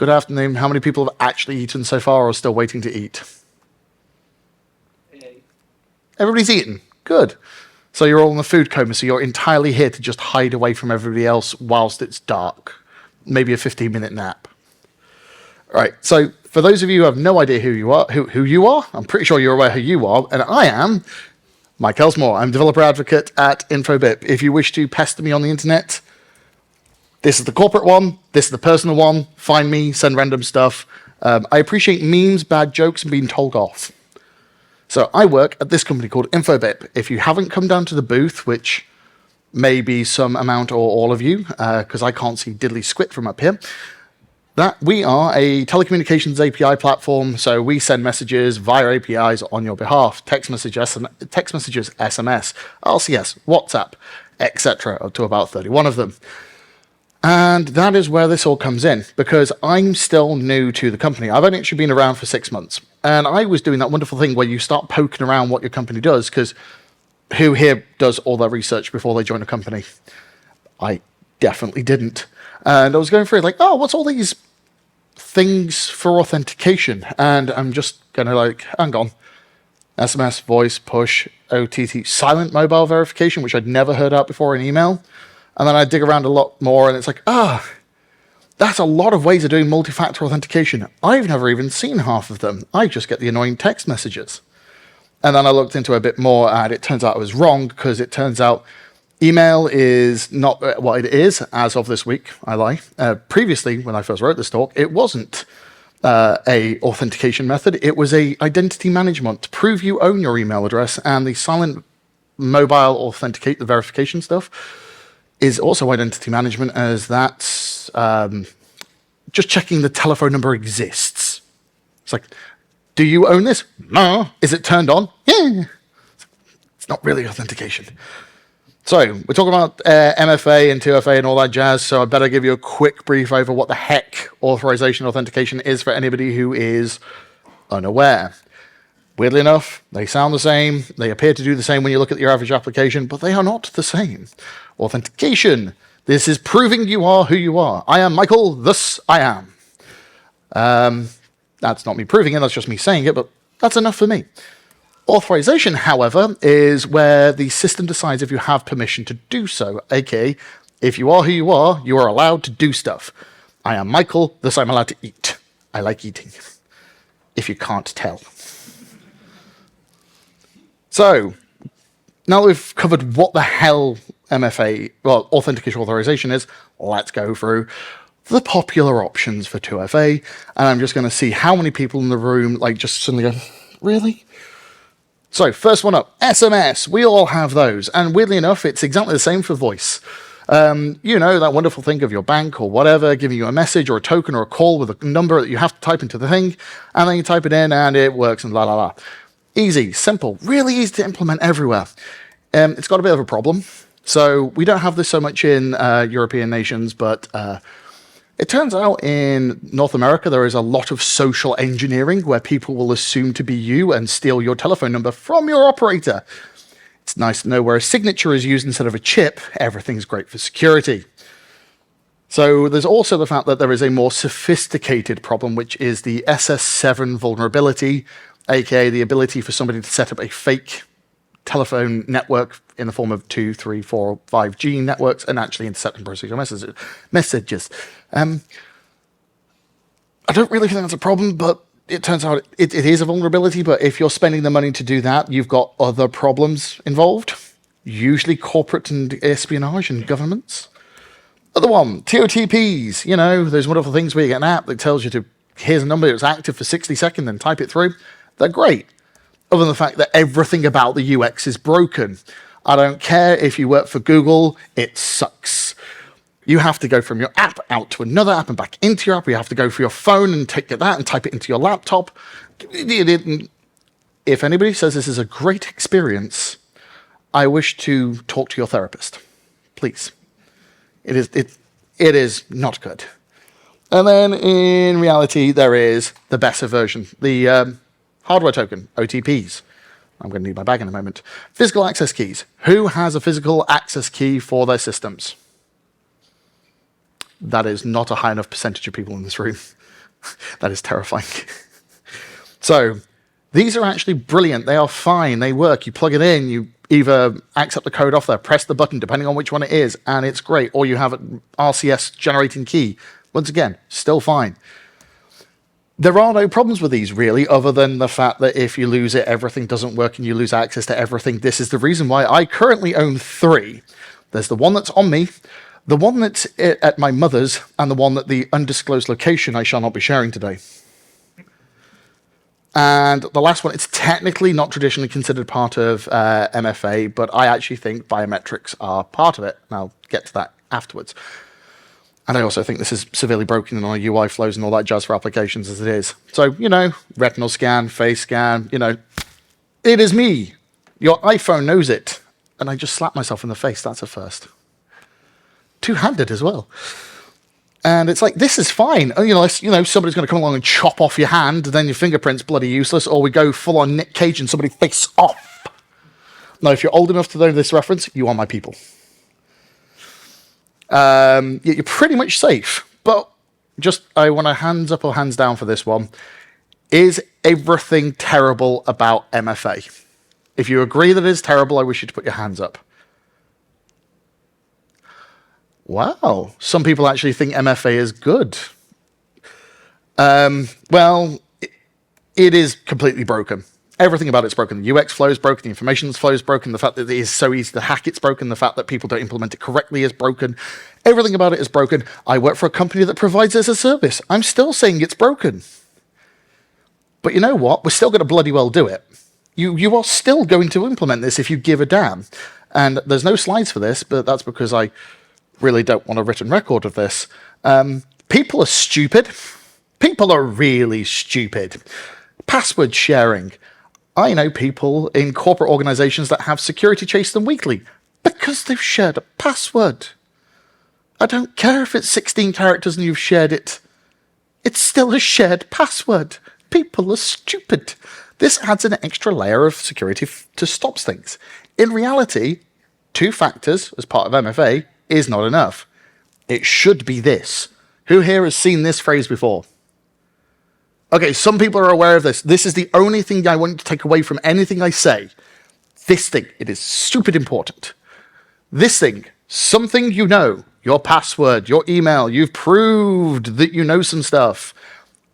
Good afternoon. How many people have actually eaten so far or are still waiting to eat? Hey. Everybody's eaten. Good. So you're all in the food coma, so you're entirely here to just hide away from everybody else whilst it's dark. Maybe a 15-minute nap. All right, so for those of you who have no idea who you are, I'm pretty sure you're aware who you are, and I am Mike Elsmore. I'm developer advocate at InfoBip. If you wish to pester me on the internet, this is the corporate one, this is the personal one. Find me, send random stuff. I appreciate memes, bad jokes, and being told off. So I work at this company called InfoBip. If you haven't come down to the booth, which may be some amount or all of you, because I can't see diddly squit from up here, that we are a telecommunications API platform, so we send messages via APIs on your behalf, text messages, SMS, RCS, WhatsApp, etc., up to about 31 of them. And that is where this all comes in, because I'm still new to the company. I've only actually been around for 6 months. And I was doing that wonderful thing where you start poking around what your company does, because who here does all their research before they join a company? I definitely didn't. And I was going through it like, oh, what's all these things for authentication? And I'm just kind of like, hang on. SMS, voice, push, OTT, silent mobile verification, which I'd never heard out before in email. And then I dig around a lot more, and it's like, that's a lot of ways of doing multi-factor authentication. I've never even seen half of them. I just get the annoying text messages. And then I looked into it a bit more, and it turns out I was wrong, because it turns out email is not what it is as of this week. I lie. Previously, when I first wrote this talk, it wasn't a authentication method. It was a identity management to prove you own your email address, and the silent mobile authenticate, the verification stuff, is also identity management, as that's just checking the telephone number exists. It's like, do you own this? No. Is it turned on? Yeah. It's not really authentication. So we're talking about MFA and 2FA and all that jazz, so I better give you a quick brief over what the heck authorization authentication is for anybody who is unaware. Weirdly enough, they sound the same, they appear to do the same when you look at your average application, but they are not the same. Authentication. This is proving you are who you are. I am Michael, thus I am. That's not me proving it, that's just me saying it, but that's enough for me. Authorization, however, is where the system decides if you have permission to do so, aka, if you are who you are allowed to do stuff. I am Michael, thus I'm allowed to eat. I like eating, if you can't tell. So, now that we've covered what the hell MFA, well, authentication authorization is, let's go through the popular options for 2FA, and I'm just going to see how many people in the room, like, just suddenly go, really? So, first one up, SMS. We all have those, and weirdly enough, it's exactly the same for voice. You know, that wonderful thing of your bank or whatever giving you a message or a token or a call with a number that you have to type into the thing, and then you type it in and it works and la la la. Easy, simple, really easy to implement everywhere. It's got a bit of a problem. So we don't have this so much in European nations, but it turns out in North America there is a lot of social engineering where people will assume to be you and steal your telephone number from your operator. It's nice to know where a signature is used instead of a chip. Everything's great for security. So there's also the fact that there is a more sophisticated problem, which is the SS7 vulnerability, aka the ability for somebody to set up a fake telephone network in the form of 2, 3, 4, 5G networks and actually intercept and process your messages. I don't really think that's a problem, but it turns out it is a vulnerability, but if you're spending the money to do that, you've got other problems involved, usually corporate and espionage and governments. Other one, TOTPs, you know, those wonderful things where you get an app that tells you to, here's a number that's active for 60 seconds, then type it through. They're great, other than the fact that everything about the UX is broken. I don't care if you work for Google, it sucks. You have to go from your app out to another app and back into your app. You have to go for your phone and take that and type it into your laptop. If anybody says this is a great experience, I wish to talk to your therapist. Please. It is not good. And then in reality, there is the better version, the hardware token, OTPs. I'm going to need my bag in a moment. Physical access keys. Who has a physical access key for their systems? That is not a high enough percentage of people in this room. That is terrifying. So these are actually brilliant. They are fine. They work. You plug it in. You either accept the code off there, press the button, depending on which one it is, and it's great. Or you have an RCS generating key. Once again, still fine. There are no problems with these, really, other than the fact that if you lose it, everything doesn't work and you lose access to everything. This is the reason why I currently own 3. There's the one that's on me, the one that's at my mother's, and the one at the undisclosed location I shall not be sharing today. And the last one, it's technically not traditionally considered part of MFA, but I actually think biometrics are part of it, and I'll get to that afterwards. And I also think this is severely broken in our UI flows and all that jazz for applications as it is. So, retinal scan, face scan, it is me. Your iPhone knows it. And I just slapped myself in the face. That's a first. Two-handed as well. And it's like, this is fine. Somebody's going to come along and chop off your hand, then your fingerprint's bloody useless, or we go full-on Nick Cage and somebody face off. Now, if you're old enough to know this reference, you are my people. You're pretty much safe. But I want a hands up or hands down for this one. Is everything terrible about MFA? If you agree that it is terrible, I wish you to put your hands up. Wow, some people actually think MFA is good. Well, it is completely broken. Everything about it's broken. The UX flow is broken. The information flow is broken. The fact that it is so easy to hack, it's broken. The fact that people don't implement it correctly is broken. Everything about it is broken. I work for a company that provides it as a service. I'm still saying it's broken. But you know what? We're still going to bloody well do it. You are still going to implement this if you give a damn. And there's no slides for this, but that's because I really don't want a written record of this. People are stupid. People are really stupid. Password sharing. I know people in corporate organizations that have security chase them weekly because they've shared a password. I don't care if it's 16 characters and you've shared it. It's still a shared password. People are stupid. This adds an extra layer of security to stop things. In reality, 2 factors as part of MFA is not enough. It should be this. Who here has seen this phrase before? Okay, some people are aware of this. This is the only thing I want you to take away from anything I say. This thing, it is stupid important. This thing, something you know, your password, your email, you've proved that you know some stuff.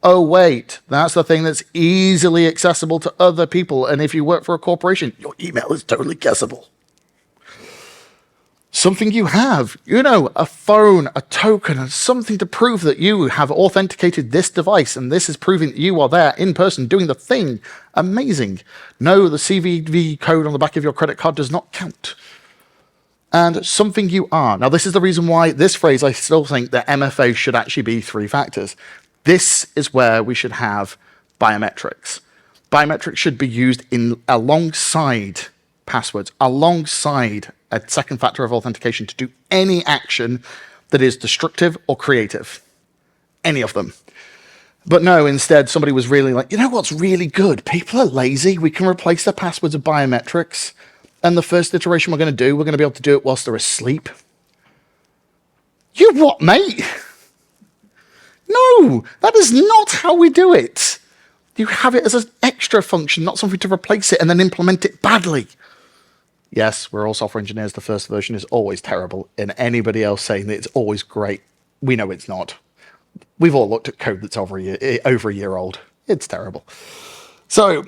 Oh, wait, that's the thing that's easily accessible to other people. And if you work for a corporation, your email is totally guessable. Something you have, a phone, a token, something to prove that you have authenticated this device and this is proving that you are there in person doing the thing. Amazing. No, the CVV code on the back of your credit card does not count. And something you are. Now, this is the reason why this phrase, I still think that MFA should actually be 3 factors. This is where we should have biometrics. Biometrics should be used alongside passwords, alongside a second factor of authentication to do any action that is destructive or creative. Any of them. But no, instead, somebody was really like, you know what's really good? People are lazy. We can replace their passwords with biometrics. And the first iteration we're going to be able to do it whilst they're asleep. You what, mate? No, that is not how we do it. You have it as an extra function, not something to replace it and then implement it badly. Yes, we're all software engineers. The first version is always terrible. And anybody else saying that it's always great, we know it's not. We've all looked at code that's over a year old. It's terrible. So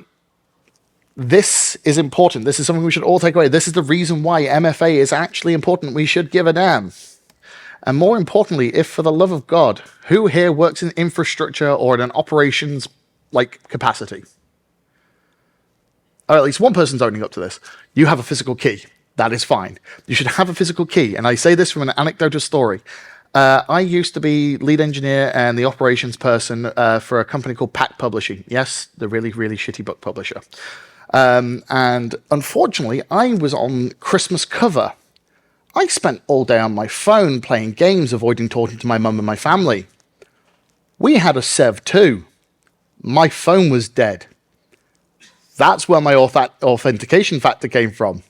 this is important. This is something we should all take away. This is the reason why MFA is actually important. We should give a damn. And more importantly, if for the love of God, who here works in infrastructure or in an operations capacity? Or at least one person's owning up to this. You have a physical key. That is fine. You should have a physical key. And I say this from an anecdotal story. I used to be lead engineer and the operations person for a company called Pack Publishing. Yes, the really, really shitty book publisher. And unfortunately, I was on Christmas cover. I spent all day on my phone playing games, avoiding talking to my mum and my family. We had a Sev 2. My phone was dead. That's where my authentication factor came from.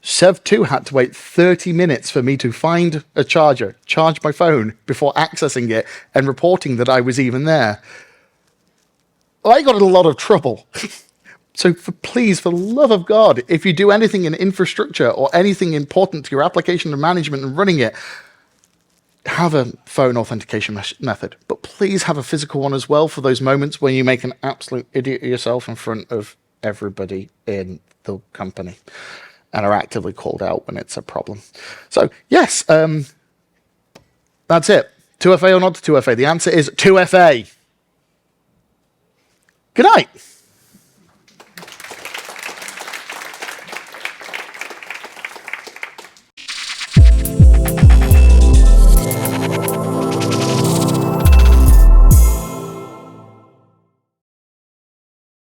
Sev2 had to wait 30 minutes for me to find a charger, charge my phone before accessing it and reporting that I was even there. I got in a lot of trouble. So please, for the love of God, if you do anything in infrastructure or anything important to your application and management and running it, have a phone authentication method. But please have a physical one as well for those moments when you make an absolute idiot of yourself in front of everybody in the company and are actively called out when it's a problem. So, yes, that's it. 2FA or not 2FA? The answer is 2FA. Good night.